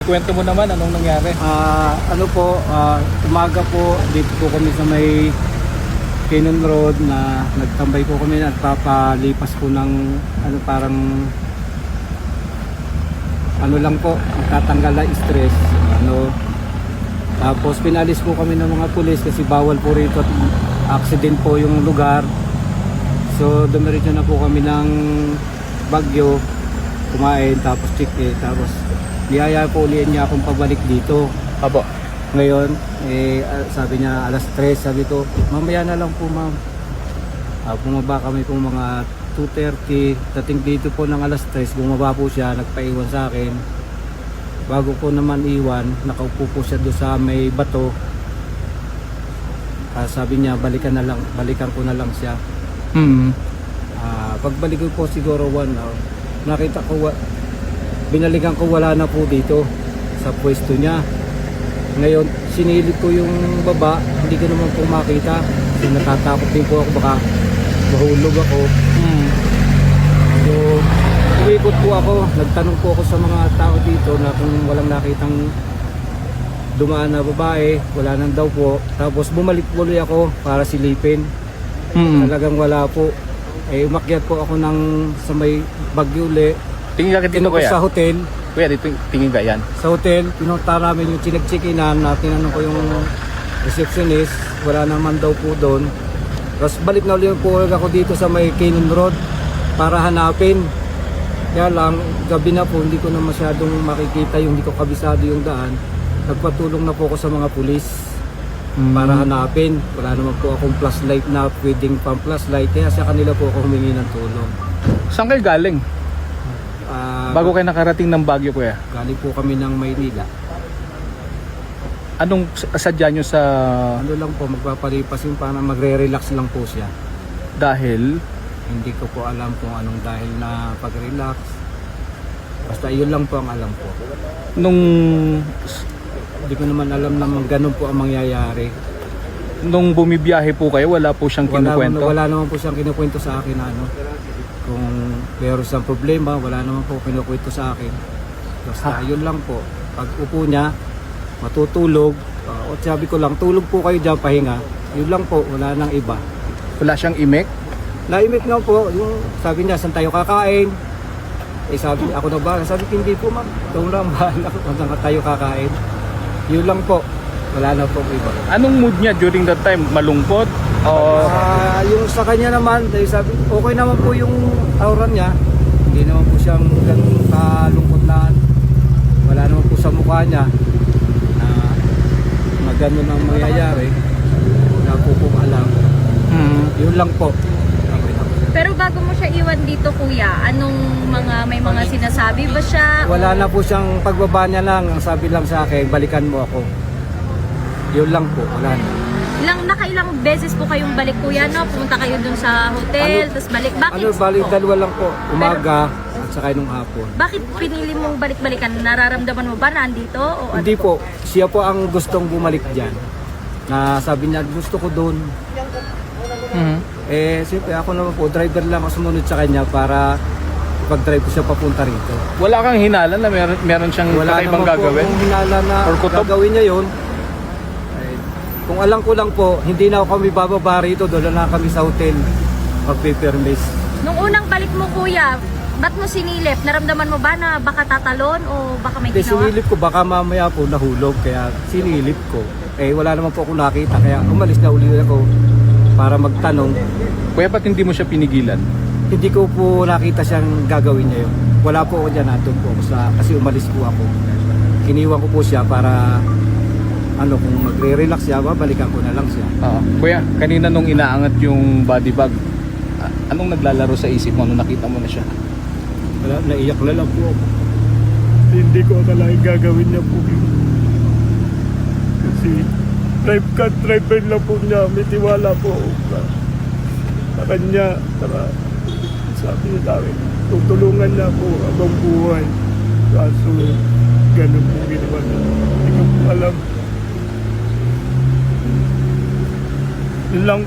Kwento mo naman, anong nangyari? Umaga po, dito po kami sa may Cannon Road na nagtambay po kami at papalipas po ng lang po, tatanggal na stress. Tapos pinalis po kami ng mga pulis kasi bawal po rito at accident po yung lugar. So dumiretso na po kami ng Baguio, kumain, tapos check tapos niyaya po ulit niya akong pabalik dito. Apo. Ngayon, sabi niya alas 3, sabi ko, mamaya na lang po ma'am. Bumaba kami po mga 2:30, dating dito po ng alas 3, bumaba po siya, nagpaiwan sa akin. Bago ko naman iwan, nakaupo po siya doon sa may bato. Sabi niya, balikan ko na lang siya. Pagbalik ko po siguro 1 hour, nakita ko, binalikan ko wala na po dito sa pwesto niya. Ngayon, sinilip ko yung baba, hindi ko naman po makita. So, natatakot din po ako, baka mahulog ako. So, uwikot po ako, nagtanong po ako sa mga tao dito na kung walang nakitang dumaan na babae, wala nang daw po. Tapos bumalik po ulit ako para silipin. Talagang wala po. Umakyat po ako sa may Baguio ulit. Tingin ka dito, kuya? Sa hotel. Kuya, dito tingin ka yan? Sa hotel, pinunta namin yung chinag-checkinan na tinanong ko yung receptionist, wala naman daw po doon. Tapos balik na ulit po ako dito sa may Cannon Road para hanapin. Kaya lang, gabi na po, hindi ko na masyadong makikita yung hindi ko kabisado yung daan. Nagpatulong na po ako sa mga pulis para hanapin. Wala naman po akong flashlight na pwedeng pang flashlight, kaya sa kanila po ako humingi ng tulong. Saan kayo galing? Bago kayo nakarating ng Baguio, kuya? Galing po kami ng Maynila. Anong sadya nyo sa... Ano lang po, magpapalipas yung para magre-relax lang po siya. Dahil? Hindi ko po alam kung anong dahil na pag-relax. Basta yun lang po ang alam ko. Hindi ko naman alam na ganun po ang mangyayari. Nung bumibiyahe po kayo, wala po siyang kinukwento? Wala naman po siyang kinukwento sa akin na kung meron siyang problema, wala naman po kinukwento sa akin. Basta yun lang po. Pag upo niya, matutulog. O sabi ko lang, tulog po kayo dyan, pahinga. Yun lang po, wala nang iba. Wala siyang imik? Naimik nga po, yung sabi niya, saan tayo kakain? Sabi ako na ba? Sabi ko, hindi po ma'am. Ito lang, bahala ko kung saan tayo kakain. Yun lang po, wala na po iba. Anong mood niya during that time? Malungkot? Yung sa kanya naman, sabi, okay naman po yung aura niya. Hindi naman po siyang ganun kalungkot na wala naman po sa mukha niya na ganun ang mangyayari. Wala po kong alam. Yun lang po. Pero bago mo siya iwan dito, kuya, may mga sinasabi ba siya? Wala na po siyang pagbaba niya lang. Ang sabi lang sa akin, balikan mo ako. Yun lang po, wala na. Nakailang beses po kayong balik, kuya, no? Pumunta kayo dun sa hotel, tapos balik. Bakit? Balik dalawa lang po. Umaga at saka nung hapon. Bakit pinili mong balik-balikan? Nararamdaman mo ba na andito? O Hindi po. Siya po ang gustong bumalik dyan. Na sabi niya, gusto ko doon. Siyempre ako naman po, driver lang ako sumunod sa kanya para pag-drive ko siya papunta rito. Wala kang hinala na meron siyang kakaibang gagawin? Wala naman po hinala na gagawin niya yun. Kung alam ko lang po, hindi na ako kami bababa rito, doon na kami sa hotel magpipermis. Nung unang balik mo, kuya, ba't mo sinilip? Naramdaman mo ba na baka tatalon o baka may ginawa? Sinilip ko, baka mamaya po nahulog, kaya sinilip ko. Wala naman po ako nakita, kaya umalis na uli ako para magtanong. Kuya, ba't hindi mo siya pinigilan? Hindi ko po nakita siyang gagawin niya yun. Wala po ako dyan, nandun po ako kasi umalis po ako. Kiniwan ko po siya para kung magre-relax siya, babalikan ko na lang siya. Kuya, kanina nung inaangat yung body bag, anong naglalaro sa isip mo nung nakita mo na siya? Wala, naiyak na lang po ako. Hindi ko akalain gagawin niya po yun. Kasi driver lang po niya, may tiwala po ako sa kanya. Sabi niya sa akin, tutulungan niya po abang buhay. Kaso ganun po ginawa niya. Hindi ko po alam. Yun lang.